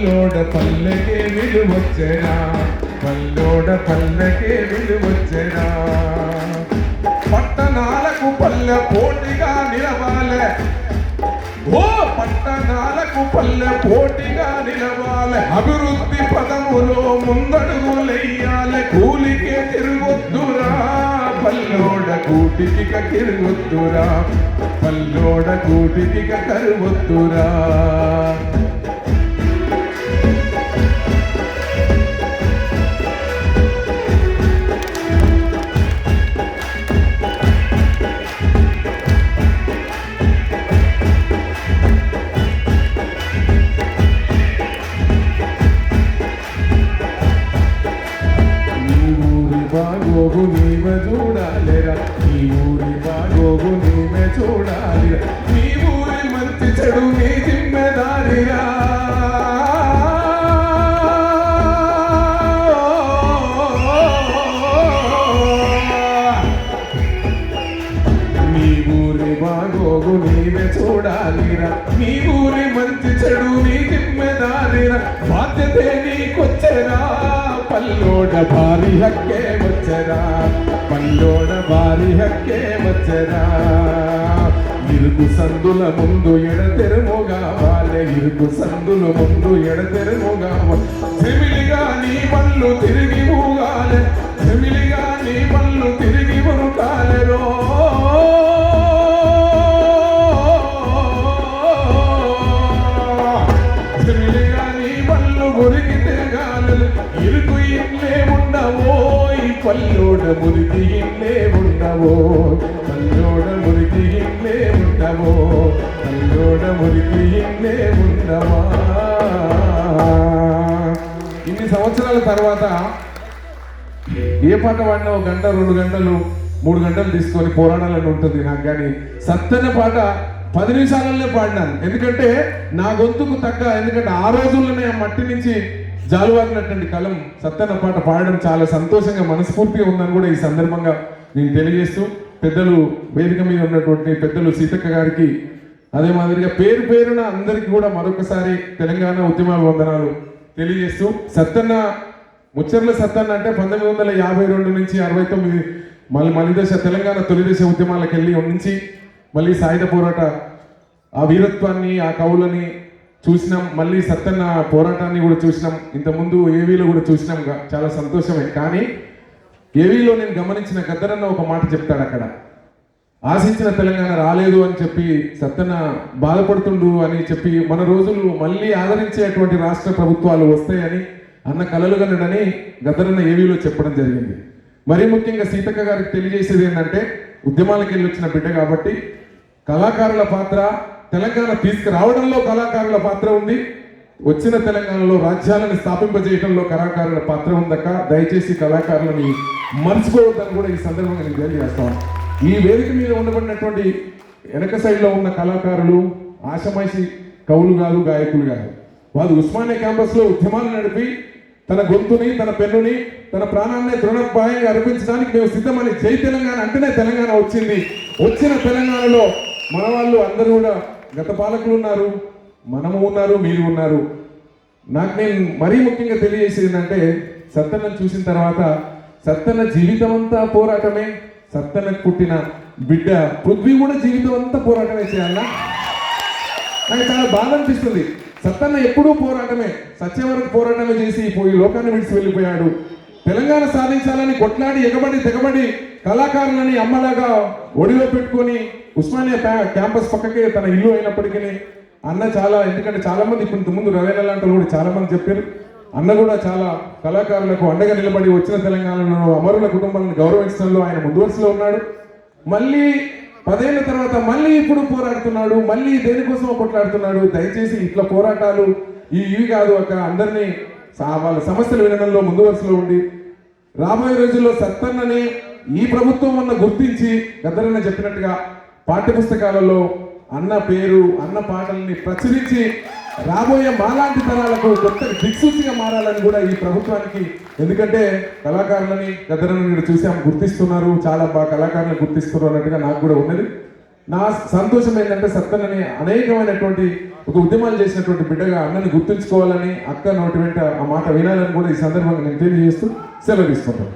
పల్లోడ పల్లెకే విలువొచ్చెరా, పల్లోడ పల్లెకే విలువొచ్చెరా. పట్టణాలకు పల్లె పోటీగా నిలవాలే, ఓ పట్టణాలకు పల్లె పోటీగా నిలవాలే. అభివృద్ధి పదములో ముందడుగులెయ్యాలే. కూలికే తిరగొద్దురా, పల్లోడ కూటికి తిరగొద్దురా, పల్లోడ కూటికి కరువొద్దురా. బాగోగు నీవే చూడాలిరా, నీ ఊరి బాగోగు నీవే చూడాలిరా. నీ ఊరి మంచి చెడు నీ జిమ్మెదారిరా. నీ ఊరి బాగోగు నీవే చూడాలిరా, నీ ఊరి మంచి చెడు నీ జిమ్మెదారిరా. బాధ్యతే నీకొచ్చెరా, పల్లోడ భారీ హక్కే వచ్చరా, పల్లోడ భారీ హక్కే వచ్చరా. ఇరుకు సందుల ముందు ఎడతెరుముగావాలే, ఇరుకు సందుల ముందు ఎడతెరుముగావాలి. చెమిలిగా నీ పళ్ళు తిరిగి ఊగాలే, చెమిలిగా నీ పళ్ళు తిరిగి ఉరుకాలెరో. చెమిలిగా నీ పళ్ళు గురికి తిరగాలి. ఇరుకు ఇల్లే ఉండవో, ఈ పల్లోడ మురికి ఇల్లే ఉండవో, పల్లోడ మురికి ఇల్లే ఉండవో, పల్లోడ మురికి ఇల్లే ఉండవా. ఇన్ని సంవత్సరాల తర్వాత ఏ పాట పాడినా 1 గంట 2 గంటలు 3 గంటలు తీసుకొని పోరాడాలని ఉంటుంది నాకు. కానీ సత్తన పాట 10 నిమిషాలనే పాడినాను. ఎందుకంటే నా గొంతుకు తగ్గ, ఎందుకంటే ఆ రోజుల్లోనే ఆ మట్టి నుంచి జాలువారినటువంటి కలం సత్తన్న పాట పాడడం చాలా సంతోషంగా మనస్ఫూర్తిగా ఉందని కూడా ఈ సందర్భంగా నేను తెలియజేస్తూ, పెద్దలు వేదిక మీద ఉన్నటువంటి పెద్దలు సీతక్క గారికి, అదే మాదిరిగా పేరు పేరున అందరికీ కూడా మరొకసారి తెలంగాణ ఉద్యమ వందనాలు తెలియజేస్తూ, సత్తన్న ముచ్చర్ల సత్తన్న అంటే 1952 నుంచి 69 మళ్ళీ దశ తెలంగాణ తొలిదశ ఉద్యమాలకు వెళ్ళి నుంచి మళ్ళీ సాయుధ పోరాట ఆ వీరత్వాన్ని ఆ కవులని చూసినాం. మళ్ళీ సత్తన్న పోరాటాన్ని కూడా చూసినాం. ఇంతకుముందు ఏవీలో కూడా చూసినాం. చాలా సంతోషమే. కానీ ఏవీలో నేను గమనించిన గద్దరన్న ఒక మాట చెప్తాడు అక్కడ, ఆశించిన తెలంగాణ రాలేదు అని చెప్పి సత్తన్న బాధపడుతుండు అని చెప్పి, మన రోజులు మళ్ళీ ఆదరించేటువంటి రాష్ట్ర ప్రభుత్వాలు వస్తాయని అన్న కలలుగనడని గద్దరన్న ఏవీలో చెప్పడం జరిగింది. మరీ ముఖ్యంగా సీతక్క గారికి తెలియజేసేది ఏంటంటే, ఉద్యమాలకు వెళ్ళి వచ్చిన బిడ్డ కాబట్టి కళాకారుల పాత్ర, తెలంగాణ తీసుకురావడంలో కళాకారుల పాత్ర ఉంది, వచ్చిన తెలంగాణలో రాజ్యాలను స్థాపింపజేయడంలో కళాకారుల పాత్ర ఉందక్క. దయచేసి కళాకారులని మర్చిపోవద్దని కూడా ఈ సందర్భంగా నేను తెలియజేస్తాను. ఈ వేదిక మీద ఉండబడినటువంటి వెనక సైడ్లో ఉన్న కళాకారులు ఆషమాయిషి కవులు కాదు, గాయకులు కాదు. వాళ్ళు ఉస్మానియా క్యాంపస్లో ఉద్యమాలు నడిపి తన గొంతుని, తన పెన్నుని, తన ప్రాణాన్ని తృణప్రాయంగా అర్పించడానికి మేము సిద్ధమని జై తెలంగాణ అంటేనే తెలంగాణ వచ్చింది. వచ్చిన తెలంగాణలో మన వాళ్ళు అందరూ కూడా గత పాలకులు ఉన్నారు, మనము ఉన్నారు, మీరు ఉన్నారు. నేను మరీ ముఖ్యంగా తెలియజేసేది ఏంటంటే, సత్తన్నను చూసిన తర్వాత సత్తన్న జీవితం అంతా పోరాటమే, సత్తన్నకు పుట్టిన బిడ్డ పృథ్వీ కూడా జీవితం అంతా పోరాటమే చేయాలా. నాకు చాలా బాధ అనిపిస్తుంది. సత్తన్న ఎప్పుడూ పోరాటమే, సత్యం వరకు పోరాటమే చేసి పోయి లోకాన్ని విడిచి వెళ్ళిపోయాడు. తెలంగాణ సాధించాలని కొట్లాడి ఎగబడి తెగబడి కళాకారులని అమ్మలాగా ఒడిలో పెట్టుకొని ఉస్మానియా క్యాంపస్ పక్కకే తన ఇల్లు అయినప్పటికీ అన్న చాలా, ఎందుకంటే చాలా మంది ఇప్పుడు ముందు రవేణ లాంటి కూడా చాలా మంది చెప్పారు, అన్న కూడా చాలా కళాకారులకు అండగా నిలబడి వచ్చిన తెలంగాణలో అమరుల కుటుంబాలను గౌరవించడంలో ఆయన ముందు వరుసలో ఉన్నాడు. మళ్ళీ 10 ఏళ్ల తర్వాత మళ్ళీ ఇప్పుడు పోరాడుతున్నాడు, మళ్ళీ దేనికోసం కొట్లాడుతున్నాడు. దయచేసి ఇట్లా పోరాటాలు ఇవి కాదు అక్కడ, అందరినీ వాళ్ళ సమస్యలు వినడంలో ముందు వరుసలో ఉండి రాబోయే రోజుల్లో సత్తన్నని ఈ ప్రభుత్వం అన్న గుర్తించి గద్దరన్న చెప్పినట్టుగా పాఠ్యపుస్తకాలలో అన్న పేరు, అన్న పాటల్ని ప్రచురించి రాబోయే మాలాంటి తరాలకు కొత్త దిక్సూచిగా మారాలని కూడా ఈ ప్రభుత్వానికి, ఎందుకంటే కళాకారులని గద్దరన్న చూసాం, గుర్తిస్తున్నారు, చాలా బాగా కళాకారులను గుర్తిస్తున్నారు అన్నట్టుగా నాకు కూడా ఉన్నది. నా సంతోషం ఏంటంటే సత్తనని అనేకమైనటువంటి ఒక ఉద్యమాలు చేసినటువంటి బిడ్డగా అన్నని గుర్తుంచుకోవాలని, అక్క నోటి వెంట ఆ మాట వినాలని కూడా ఈ సందర్భంగా నేను తెలియజేస్తూ సెలవు తీసుకుంటాను.